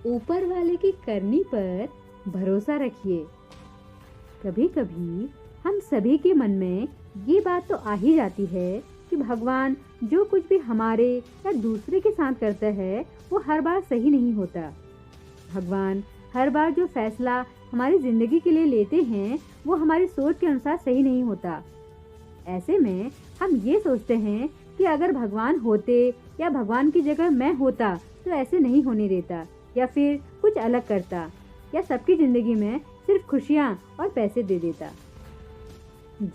ऊपर वाले की करनी पर भरोसा रखिए। कभी कभी हम सभी के मन में ये बात तो आ ही जाती है कि भगवान जो कुछ भी हमारे या दूसरे के साथ करता है वो हर बार सही नहीं होता। भगवान हर बार जो फैसला हमारी जिंदगी के लिए लेते हैं वो हमारी सोच के अनुसार सही नहीं होता। ऐसे में हम ये सोचते हैं कि अगर भगवान होते या भगवान की जगह मैं होता तो ऐसे नहीं होने देता, या फिर कुछ अलग करता, या सबकी जिंदगी में सिर्फ खुशियाँ और पैसे दे देता।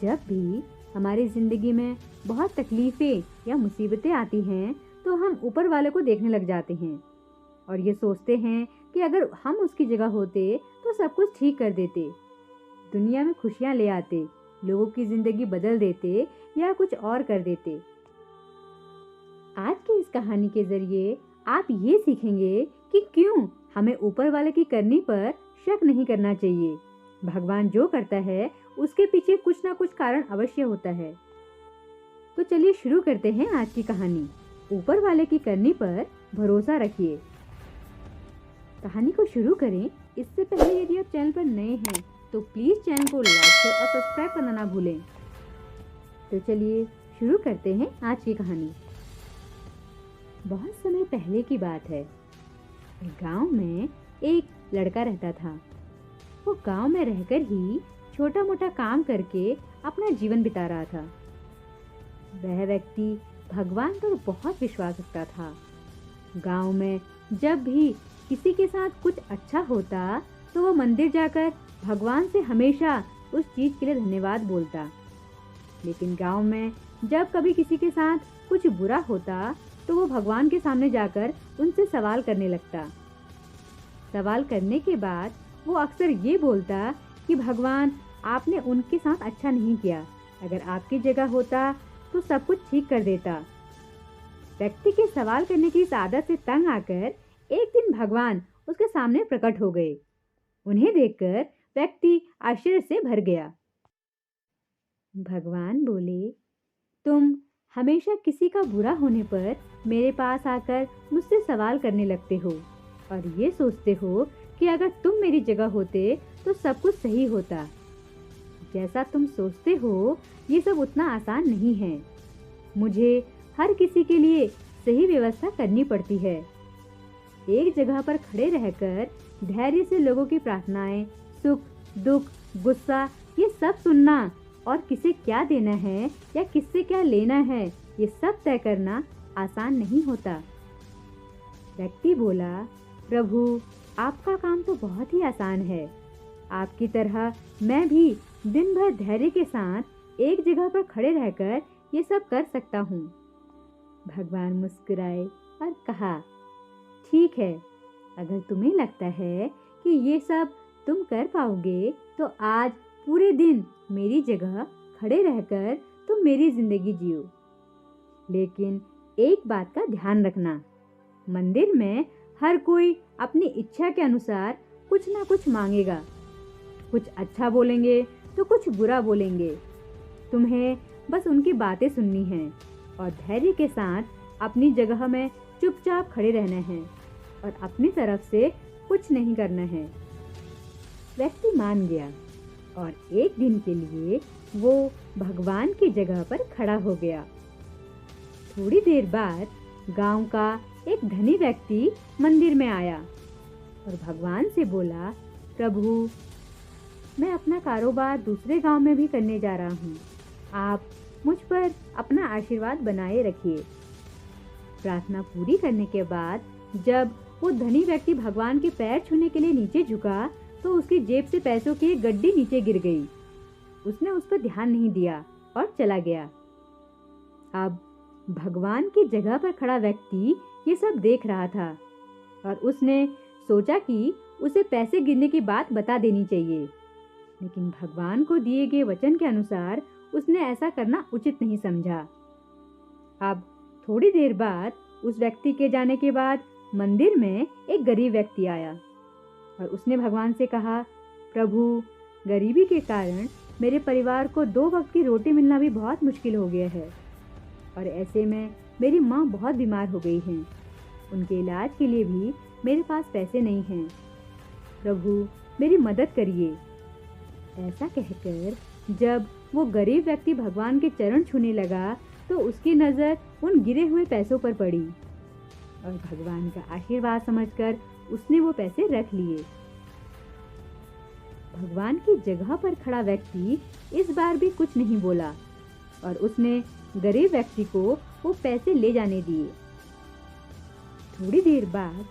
जब भी हमारी जिंदगी में बहुत तकलीफें या मुसीबतें आती हैं तो हम ऊपर वाले को देखने लग जाते हैं और ये सोचते हैं कि अगर हम उसकी जगह होते तो सब कुछ ठीक कर देते, दुनिया में खुशियाँ ले आते, लोगों की जिंदगी बदल देते या कुछ और कर देते। आज की इस कहानी के जरिए आप ये सीखेंगे कि क्यों हमें ऊपर वाले की करनी पर शक नहीं करना चाहिए। भगवान जो करता है उसके पीछे कुछ ना कुछ कारण अवश्य होता है। तो चलिए शुरू करते हैं आज की कहानी, ऊपर वाले की करनी पर भरोसा रखिए। कहानी को शुरू करें इससे पहले यदि आप चैनल पर नए हैं तो प्लीज चैनल को लाइक और सब्सक्राइब करना ना भूलें। तो चलिए शुरू करते हैं आज की कहानी। बहुत समय पहले की बात है। गांव में एक लड़का रहता था। वो गांव में रहकर ही छोटा मोटा काम करके अपना जीवन बिता रहा था। वह व्यक्ति भगवान पर बहुत विश्वास रखता था। गांव में जब भी किसी के साथ कुछ अच्छा होता तो वो मंदिर जाकर भगवान से हमेशा उस चीज के लिए धन्यवाद बोलता। लेकिन गांव में जब कभी किसी के साथ कुछ बुरा होता तो वो भगवान के सामने जाकर उनसे सवाल करने लगता। सवाल करने के बाद वो अक्सर ये बोलता कि भगवान आपने उनके साथ अच्छा नहीं किया, अगर आपकी जगह होता तो सब कुछ ठीक कर देता। व्यक्ति के सवाल करने की इस आदत से तंग आकर एक दिन भगवान उसके सामने प्रकट हो गए। उन्हें देखकर व्यक्ति आश्चर्य से भर गया। भगवान बोले, तुम हमेशा किसी का बुरा होने पर मेरे पास आकर मुझसे सवाल करने लगते हो और ये सोचते हो कि अगर तुम मेरी जगह होते तो सब कुछ सही होता। जैसा तुम सोचते हो ये सब उतना आसान नहीं है। मुझे हर किसी के लिए सही व्यवस्था करनी पड़ती है। एक जगह पर खड़े रहकर धैर्य से लोगों की प्रार्थनाएं, सुख, दुख, गुस्सा ये सब सुनना और किसे क्या देना है या किससे क्या लेना है ये सब तय करना आसान नहीं होता। व्यक्ति बोला, प्रभु आपका काम तो बहुत ही आसान है। आपकी तरह मैं भी दिन भर धैर्य के साथ एक जगह पर खड़े रहकर ये सब कर सकता हूँ। भगवान मुस्कुराए और कहा, ठीक है, अगर तुम्हें लगता है कि ये सब तुम कर पाओगे तो आज पूरे दिन मेरी जगह खड़े रहकर तुम मेरी जिंदगी जियो। लेकिन एक बात का ध्यान रखना, मंदिर में हर कोई अपनी इच्छा के अनुसार कुछ ना कुछ मांगेगा। कुछ अच्छा बोलेंगे तो कुछ बुरा बोलेंगे। तुम्हें बस उनकी बातें सुननी है और धैर्य के साथ अपनी जगह में चुपचाप खड़े रहना है और अपनी तरफ से कुछ नहीं करना है। व्यक्ति मान गया और एक दिन के लिए वो भगवान की जगह पर खड़ा हो गया। थोड़ी देर बाद गांव का एक धनी व्यक्ति मंदिर में आया और भगवान से बोला, प्रभु मैं अपना कारोबार दूसरे गांव में भी करने जा रहा हूँ। आप मुझ पर अपना आशीर्वाद बनाए रखिए। प्रार्थना पूरी करने के बाद जब वो धनी व्यक्ति भगवान के पैर छूने के लिए नीचे झुका तो उसकी जेब से पैसों की एक गड्डी नीचे गिर गई। उसने उस पर ध्यान नहीं दिया और चला गया। अब भगवान की जगह पर खड़ा व्यक्ति ये सब देख रहा था और उसने सोचा कि उसे पैसे गिरने की बात बता देनी चाहिए, लेकिन भगवान को दिए गए वचन के अनुसार उसने ऐसा करना उचित नहीं समझा। अब थोड़ी देर बाद उस व्यक्ति के जाने के बाद मंदिर में एक गरीब व्यक्ति आया और उसने भगवान से कहा, प्रभु गरीबी के कारण मेरे परिवार को 2 वक्त की रोटी मिलना भी बहुत मुश्किल हो गया है और ऐसे में मेरी माँ बहुत बीमार हो गई हैं। उनके इलाज के लिए भी मेरे पास पैसे नहीं हैं। प्रभु मेरी मदद करिए। ऐसा कहकर जब वो गरीब व्यक्ति भगवान के चरण छूने लगा तो उसकी नज़र उन गिरे हुए पैसों पर पड़ी और भगवान का आशीर्वाद समझकर उसने वो पैसे रख लिए। भगवान की जगह पर खड़ा व्यक्ति इस बार भी कुछ नहीं बोला और उसने गरीब व्यक्ति को वो पैसे ले जाने दिए। थोड़ी देर बाद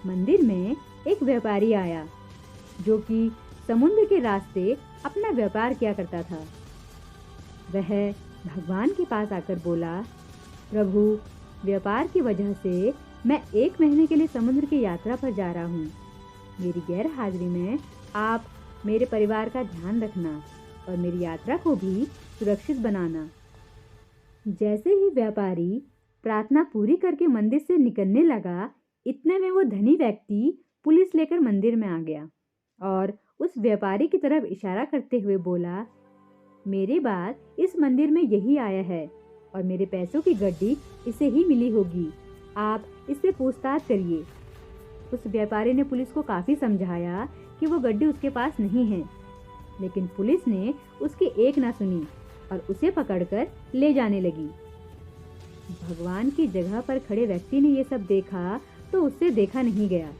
मंदिर में एक व्यापारी आया जो कि समुद्र के रास्ते अपना व्यापार किया करता था। वह भगवान के पास आकर बोला, प्रभु व्यापार की वजह से मैं 1 महीने के लिए समुद्र की यात्रा पर जा रहा हूँ। मेरी गैर हाजिरी में आप मेरे परिवार का ध्यान रखना और मेरी यात्रा को भी सुरक्षित बनाना। जैसे ही व्यापारी प्रार्थना पूरी करके मंदिर से निकलने लगा, इतने में वो धनी व्यक्ति पुलिस लेकर मंदिर में आ गया और उस व्यापारी की तरफ इशारा करते हुए बोला, मेरे बाद इस मंदिर में यही आया है और मेरे पैसों की गड्डी इसे ही मिली होगी। आप इससे पूछताछ करिए। उस व्यापारी ने पुलिस को काफ़ी समझाया कि वो गड्डी उसके पास नहीं है, लेकिन पुलिस ने उसकी एक ना सुनी और उसे पकड़कर ले जाने लगी। भगवान की जगह पर खड़े व्यक्ति ने ये सब देखा तो उससे देखा नहीं गया,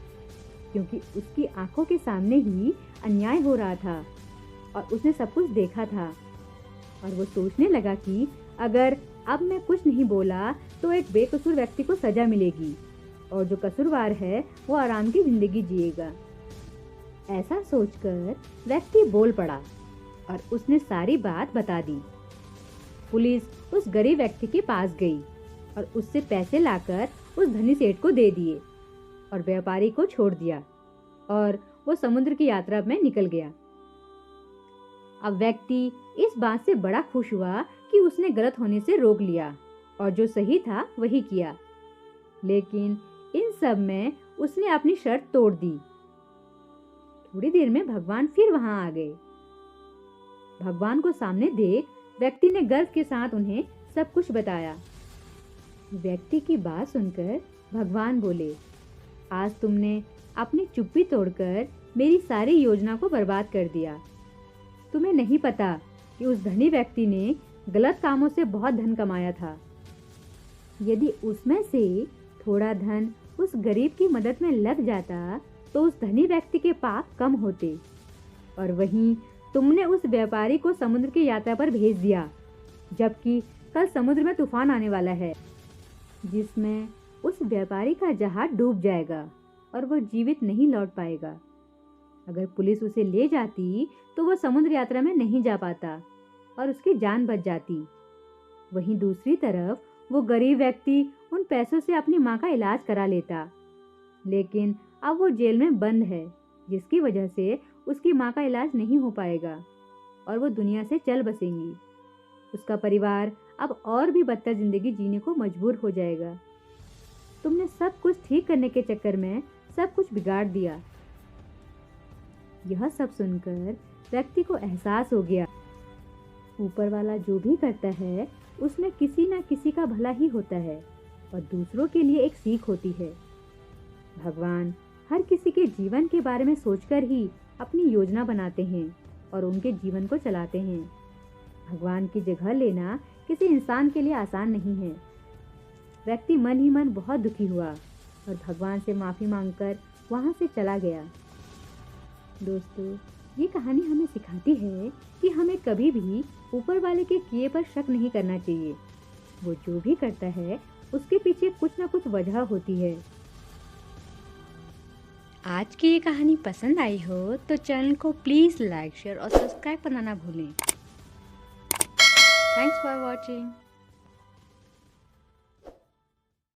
क्योंकि उसकी आंखों के सामने ही अन्याय हो रहा था और उसने सब कुछ देखा था। और वो सोचने लगा कि अगर अब मैं कुछ नहीं बोला तो एक बेकसूर व्यक्ति को सजा मिलेगी और जो कसूरवार है वो आराम की जिंदगी जिएगा। ऐसा सोचकर व्यक्ति बोल पड़ा और उसने सारी बात बता दी। पुलिस उस गरीब व्यक्ति के पास गई और उससे पैसे लाकर उस धनी सेठ को दे दिए और व्यापारी को छोड़ दिया और वो समुद्र की यात्रा में निकल गया। अब व्यक्ति इस बात से बड़ा खुश हुआ कि उसने गलत होने से रोक लिया और जो सही था वही किया, लेकिन इन सब में उसने अपनी शर्त तोड़ दी। थोड़ी देर में भगवान फिर वहां आ गए। भगवान को सामने देख व्यक्ति ने गर्व के साथ उन्हें सब कुछ बताया। व्यक्ति की बात सुनकर भगवान बोले, आज तुमने अपनी चुप्पी तोड़कर मेरी सारी योजना को बर्बाद कर दिया। तुम्हें नहीं पता कि उस धनी व्यक्ति ने गलत कामों से बहुत धन कमाया था। यदि उसमें से थोड़ा धन उस गरीब की मदद में लग जाता तो उस धनी व्यक्ति के पाप कम होते, और वहीं तुमने उस व्यापारी को समुद्र की यात्रा पर भेज दिया, जबकि कल समुद्र में तूफान आने वाला है जिसमें उस व्यापारी का जहाज डूब जाएगा और वो जीवित नहीं लौट पाएगा। अगर पुलिस उसे ले जाती तो वो समुद्र यात्रा में नहीं जा पाता और उसकी जान बच जाती। वहीं दूसरी तरफ वो गरीब व्यक्ति उन पैसों से अपनी माँ का इलाज करा लेता, लेकिन अब वो जेल में बंद है, जिसकी वजह से उसकी माँ का इलाज नहीं हो पाएगा और वो दुनिया से चल बसेंगी। उसका परिवार अब और भी बदतर जिंदगी जीने को मजबूर हो जाएगा। तुमने सब कुछ ठीक करने के चक्कर में सब कुछ बिगाड़ दिया। यह सब सुनकर व्यक्ति को एहसास हो गया, ऊपर वाला जो भी करता है उसमें किसी न किसी का भला ही होता है और दूसरों के लिए एक सीख होती है। भगवान हर किसी के जीवन के बारे में सोचकर ही अपनी योजना बनाते हैं और उनके जीवन को चलाते हैं। भगवान की जगह लेना किसी इंसान के लिए आसान नहीं है। व्यक्ति मन ही मन बहुत दुखी हुआ और भगवान से माफ़ी मांगकर वहाँ से चला गया। दोस्तों, ये कहानी हमें सिखाती है कि हमें कभी भी ऊपर वाले के किए पर शक नहीं करना चाहिए। वो जो भी करता है उसके पीछे कुछ ना कुछ वजह होती है। आज की ये कहानी पसंद आई हो तो चैनल को प्लीज़ लाइक, शेयर और सब्सक्राइब करना ना भूलें। Thanks for watching.